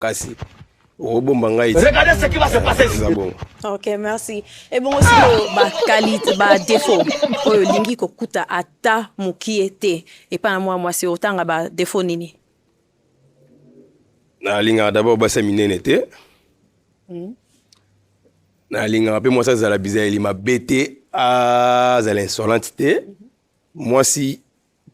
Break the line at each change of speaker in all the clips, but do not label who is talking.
Kasi. Regardez
ce qui va se passer ici.
Ok, merci. Et bon aussi, ba qualité, ba défaut. Oyo lingi ko kuta ata mukiete. Et pas moi c'est autant ba défaut nini.
Na linga d'abord ba séminaire n'était. Na linga pe moi ça za la bizarre il m'a bêté à za l'insolentité. Moi si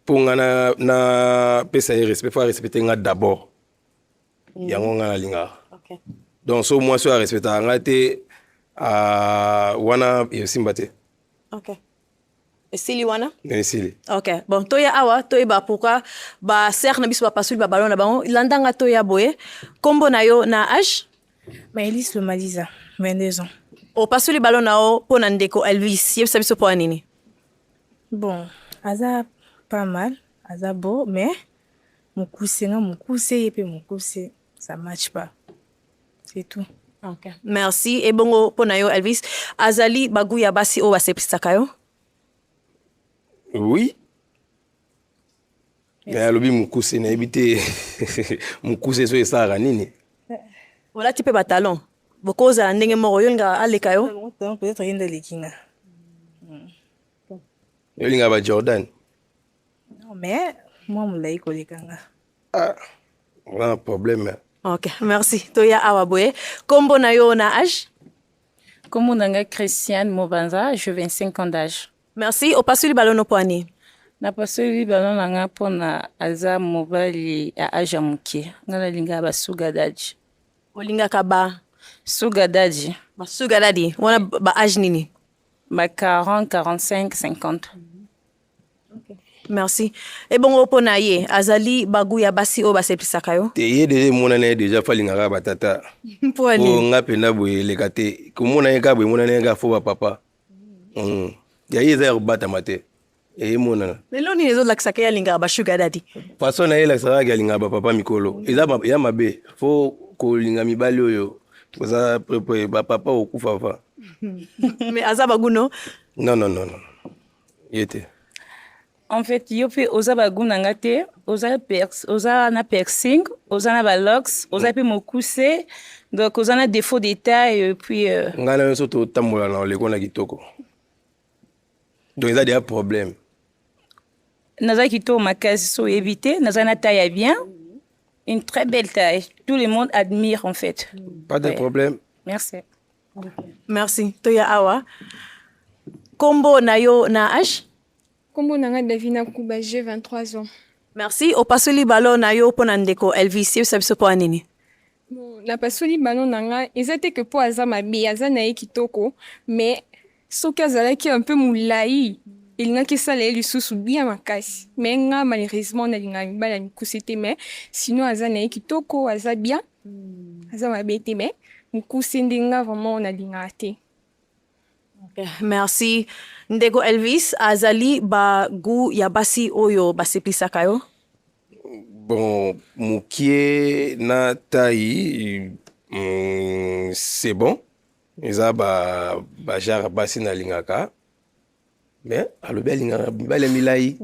pour na pesa respect faut respecter nga d'abord. Yango nga na linga.
Ok.
Donc so moi so respecter nga te wana yosimbate.
Ok. Sili wana?
Sili.
Ok. Bon, toya awa, toya ba pourquoi ba ser na biso ba pasuli ba ballon na bango. Landanga toya boye. Kombo na yo na âge?
Maëlys Lomaliza, 22 ans.
O pasuli ballon na o pona ndeko Elvis. Yebisa biso po nini?
Bon, aza pas mal, aza beau, mais mon cousin, et puis mon cousin, ça match pas. C'est tout.
Ok. Merci. Et bongo pona yo Elvis. Azali baguya basi o basepisa yo?
Oui. Mais alobi mukuse na ebité mukuse so esara nini?
Voilà type batalon. Bokoza ndenge moko yo nga aleka yo?
Peut-être rien de l'équina.
Yo linga ba Jordan.
Non, mais moi mon laïko lekanga.
Ah. On a un problème.
Ok, merci. Toya awaboye. Kombo na yo na âge?
Kombo nanga Christiane Mobanza, j'ai 25 ans d'âge.
Merci. O pasuli balono poani.
Na pasuli balono nanga pona aza mobali a âge amuke. Ngala linga ba sugar daddy.
O linga ka ba
sugar daddy.
Ba sugar daddy. Wana ba âge nini?
Ba 40, 45, 50.
Okay. Merci. Et bon opona ye azali baguya basi o basepisa yo?
Te ye de mona na déjà falinga ba tata.
Poani.
O ngape na boye lekate. Ko mona ye ka boye mona na ga fo ba papa. Ya ye za bata mate. E mona.
Lelo ni ezo lakisa ke ya linga ba sugar daddy.
Façon na ye lakisa ga linga ba papa mikolo. Eza ba ya mabe. Fo ko linga mibali oyo. Oza prepe ba papa okufa fa.
Mais azaba guno?
Non. Yete.
En fait, yope oza baguna ngate, oza na piercing, oza na balox, oza pe mokuse, donc oza na défaut d'état et puis
ngana yo soto tambola na leko na kitoko. Donc il y a des problèmes.
Naza kitoko makasi so éviter, naza na taille bien. Une très belle taille. Tout le monde admire en fait.
Pas de problème.
Merci.
Merci. Toya awa. Kombo na yo na âge?
Kombo nanga Davina Kuba, j'ai 23 ans.
Merci. O pasuli balo na yo pona ndeko Elvis, yebisa biso po nini?
Bon, na pasuli balo nanga, ezate que po aza mabe, aza na ye kitoko, mais soki azalaki un peu moulayi, elingaki sala ye lisusu bien makasi. Mais nga malheureusement nalinga mibala mikuse te, mais sinon aza na ye kitoko, aza bien, aza mabe te, mais mukuse ndenga vraiment nalinga te.
Okay. Merci. Ndeko Elvis, azali bagu ya basi oyo basepisa yo?
Bon, mukie na taille, c'est bon. Eza ba jar basi na lingaka. Mais alobi alinga bale milai.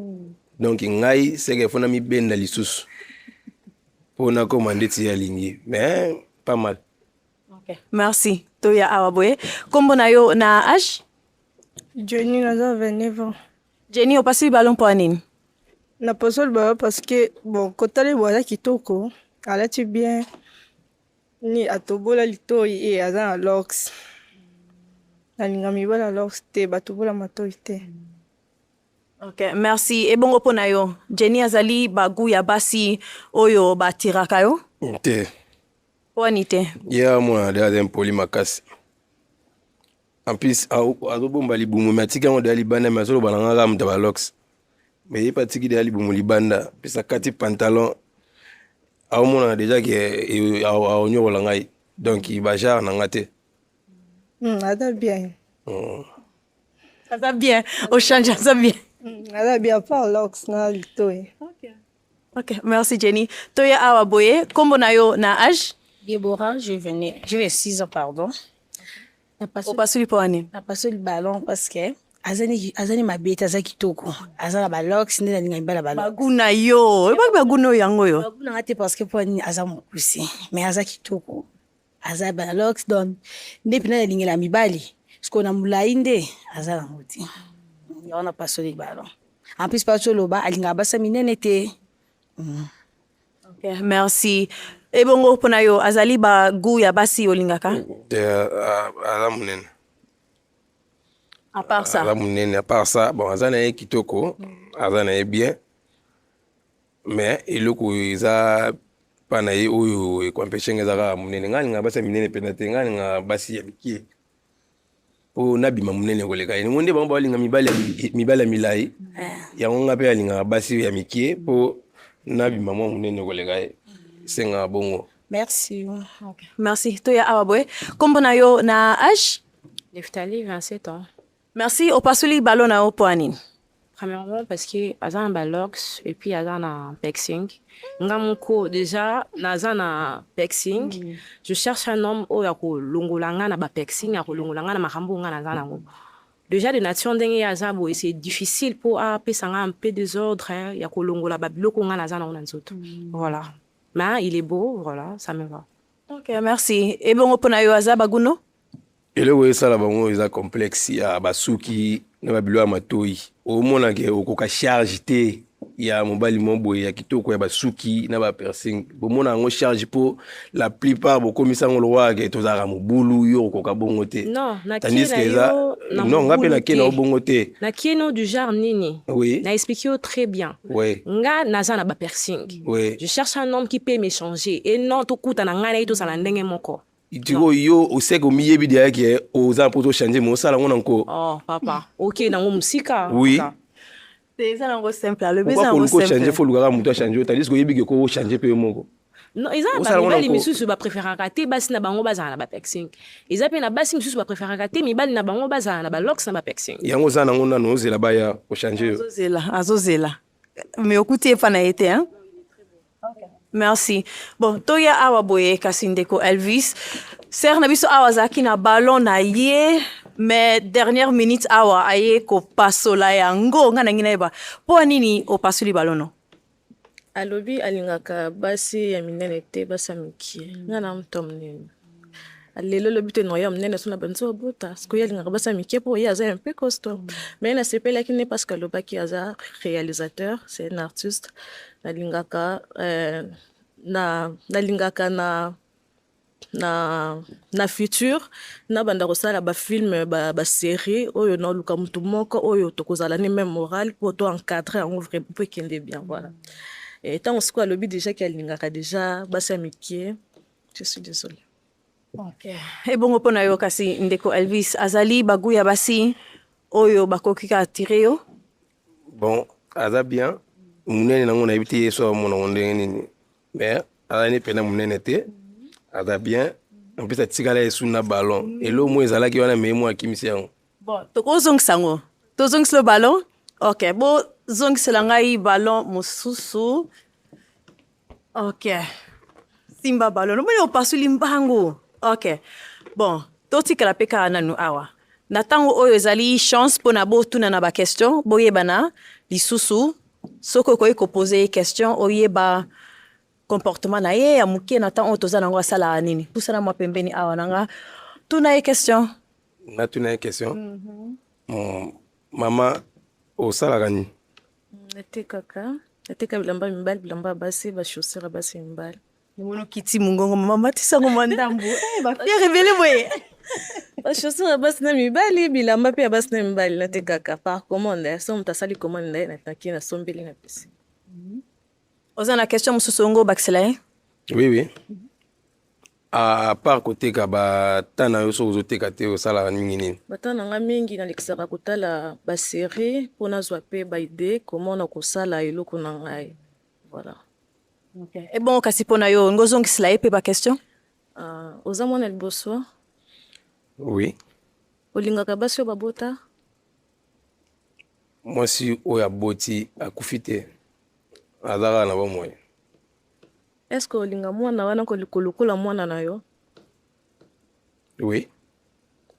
Donc ngai seke fona mi benda lisusu. Pona komande ti ya lingi. Mais pas mal.
Okay. Merci. Toya awaboye. Kombo na yo na âge?
Jenny naza 29 ans.
Jenny o pasuli ballon po nini?
Na pasoli ballon parce que bon kotale boza kitoko, alati bien ni atobola litoi e aza na lox. Nalinga mibala lox te batobola matoi te.
Ok, merci. Et bon opona yo. Jenny azali bagu ya basi oyo batiraka yo?
Te.
Poani te.
Ya mwana de azem poli makasi. En plus, azobomba libumu matika mo de libanda mais azolo bananga ga mutaba lox. Mais il patiki de libumu libanda, puis sa kati pantalon. A mona déjà que a onyo ngai. Donc il va jar na ngate.
Ada bien.
Ada bien. Au change ça bien.
Ada bien pas lox na litoi.
Ok, merci Jenny. Toya awaboye, kombo na yo na âge?
Déborah, je vais 6 ans, pardon.
Au pasuli po ani?
Na passé le ballon parce que azani mabete aza kitoko aza na balox nde nalinga mibala balox
baguna yo ebaki baguna oyo yango yo
baguna te parce que po nini aza mokuse mais aza kitoko aza balox don nde mpena nalingela mibali siko na molai nde aza nango te yango na pasoli balo en plus pasi oloba alingaka basa minene te.
Okay, merci. Ebongo mpona yo azali bagu ya basi olingaka?
Aza munene.
À part ça.
Aza munene, à part ça, bon, aza na ye kitoko, aza na ye bien. Mais eloko eza pa na ye oyo ekompeshe ezaka munene. Nga linga basi minene pena te, nga linga basi ya mikie. Po nabima munene koleka ye. Ngonde bango balinga mibali ya milai. Yango nga pe alinga basi ya mikie po nabima mwa munene koleka ye. Senga bongo.
Merci.
Okay. Merci. Toya Awaboy. Kombo na yo na âge?
Neftali, 27 ans.
Merci. Opasuli balo na yo po anini?
Premièrement, parce que Azan Balox et puis Azan Pexing. Ngamoko, déjà, Nazana Pexing. Je cherche un homme où yako longolanga na ba Pexing, yako longolanga na makambo nga Nazana. Déjà, de nation dengue Azabo, et c'est difficile pour apesanga un peu désordre, hein, yako longola babiloko nga Nazana onanzoto. Voilà. Mais il est beau, voilà, ça me va.
Ok, merci. Et bon, pona yo azabaguno?
Eloko esala bango eza complexe ya basuki na babilo ya matoi. Omona ke okoka charge te ya mobali moboye ya kitoko ya basuki na ba piercing. Bomona ngo charge po la plupart bokomisa ngo lowa ke tozaka mobulu yo okoka bongo te.
Non, na
tandis que eza non ngape na kena bongo te.
Na keno du genre nini.
Oui.
Na expliqué très bien.
Oui.
Nga nazana ba piercing.
Oui.
Je cherche un homme qui peut m'échanger et non to kuta na ngana ito sala ndenge moko.
Itiko yo oseko miyebi dia ke oza poto changer mo sala ngona nko.
Oh papa, OK na ngo musika.
Oui.
C'est ça nango simple, le
besoin nango simple. Changer faut lugara muto changer tandis que yebi ke ko changer pe moko.
Non, ils ont ba mibali misusu ba préférant rater basi na bango bazana na ba pexing. Ils appellent na basi misusu ba préférant rater mibali na bango bazana na ba lox na ba pexing.
Yango za nango na nozela baya ko changer.
Azozela. Mais okuti fa na été hein. Merci. Bon, Toya Awaboye Kasindeko Elvis. Ser na biso awazaki na ballon na ye, mais dernière minute awa aye ko pasola yango nga na ngina ba. Po nini o pasoli ballon no?
Alobi alingaka basi ya minene te basa mikie. Nga na mtom nini. Alelo lobi te noya mnene sona banzo bota. Sko ya alingaka basa mikie po ya aza un peu costaud. Mais na sepela ki ne parce que Lobaki aza réalisateur, c'est un artiste. Nalingaka na futur na banda kosala ba film ba série oyo na luka mutu moko oyo tokozala ni même moral pour to encadrer en vrai pour kende bien voilà. Et tant ce quoi lobby déjà qu'elle lingaka déjà basa mikie. Je suis désolée.
OK. Et bon opona yo kasi ndeko Elvis azali bagu ya basi oyo bakoki ka tirer yo.
Bon, aza bien. Munene nango na ibiti yeso mona ndenge nini. Mais ala ni pena munene te. Aza bien. En plus atikala yesu na ballon. Elo mo ezala ki wana memo akimisi yango.
Bon, toko zongsango. To zongs le ballon. OK. Bo zongs la ngai ballon mususu. OK. Simba ballon. No mo pasuli mbango. OK. Bon, toti kala peka nanu awa. Natango oyo ezali chance pona bo tuna na ba question. Boye bana lisusu. Soko koyi ko poser question oyeba comportement na ye ya mukie na temps otoza nango asala nini. Pusana mwa pembeni awa nanga. Tuna ye question.
Na tuna ye question. Mama osala gani?
Nateka bilamba mibali bilamba basi ba chaussures basi mibali.
Mono kiti mungongo mama tisango mandambu. Ba fier révélé boye.
Ba chaussures basi na mibali bilamba pe basi na mibali nateka par commande. So mutasali commande na taki na sombeli na pesi.
Oza na question mususongo baxela.
Oui oui. À part côté ka ba tana yo so zoteka te osala nini nini.
Batana nga mingi na lekisaka kotala ba série pona zwa pe ba idée comment na kosala eloko na ngai. Voilà.
OK. Et bon kasi pona yo ngozongisela pe ba question?
Oza mwana liboso?
Oui.
Olingaka basi yo babota?
Moi si oya boti akufite. Azara na bomoy.
Est-ce que olinga mwana wana ko likolokola mwana na yo?
Oui.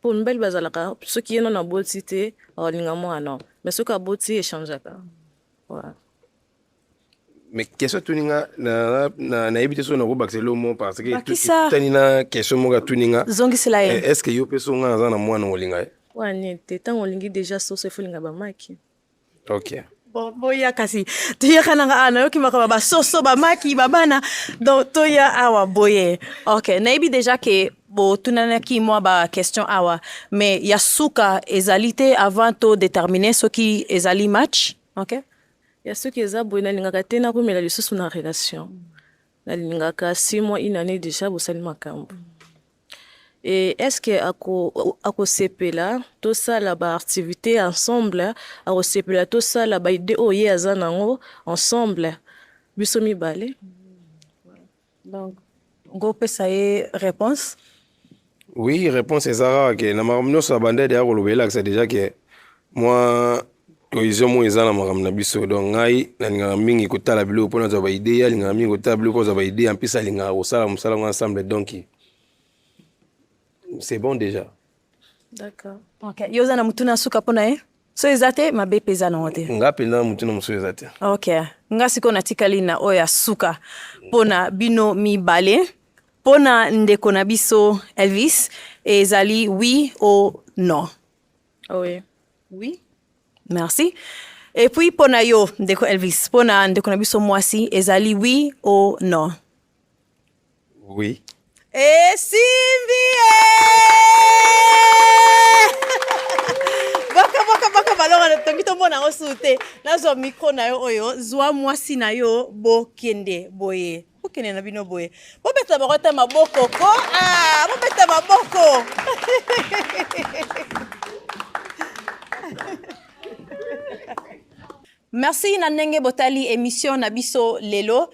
mpo mibali bazalaka soki ye no naboti te aolinga mwana mais soki aboti échangeaka. Voilà.
Mais question tuninga nayebi te so nakobakisa lomo parce que
Bakisa.
tani na question moko tuninga
zongisela ye
est ce que yo mpe so nga aza na mwana olinga ye
wana te ntango olingi déjà soso efolinga bamaki.
ok
boya kasi toyaka nanga nayoki makambo basoso bamaki babana donc toya awa boye ok nayebi déjà ke botunanaki mwa baquestion awa mais ya suka ezali te avant to déterminer soki ezali match ok
ya soki eza boye nalingaka te nakomela lisusu na relation nalingaka 6 mois 1 année déjà bosali makambo. Et est-ce que akosepela tosala baactivité ensemble akosepela tosala baide oyo ye aza nango ensemble biso mibale.
donc ngopesa ye réponse
oui réponse ezaka ke na makambo nyonso abanda deya koloba elakisa déjà ke mwa cohésion mo eza na makambo na biso donc ngai nalingaka mingi kotala biloko mpona azwa baide alingaka mingi kotala biloko azwa baide ampesi alingaka kosala mosala ngo ensemble donc c'est bon déjà.
D'accord.
ok yo oza na mutu na suka mpo na ye so eza te mabe mpe eza nango te
nga mpenza na motu na mosusu eza te.
ok nga sikoyo natikali na oyo ya suka mpo na bino mibale mpo na ndeko na biso Elvis ezali oui ou non.
Oui.
Oui. Merci. Et puis mpo na yo ndeko Elvis mpo na ndeko na biso mwasi ezali oui ou non.
Oui.
Esimbi baka balonga tongi tomona ngo sute nazwa micro na yo oyo zwa mwasi na yo bokende boye bokende na bino boye bobeta bakota maboko ko bobeta maboko merci na ndenge botali émission na biso lelo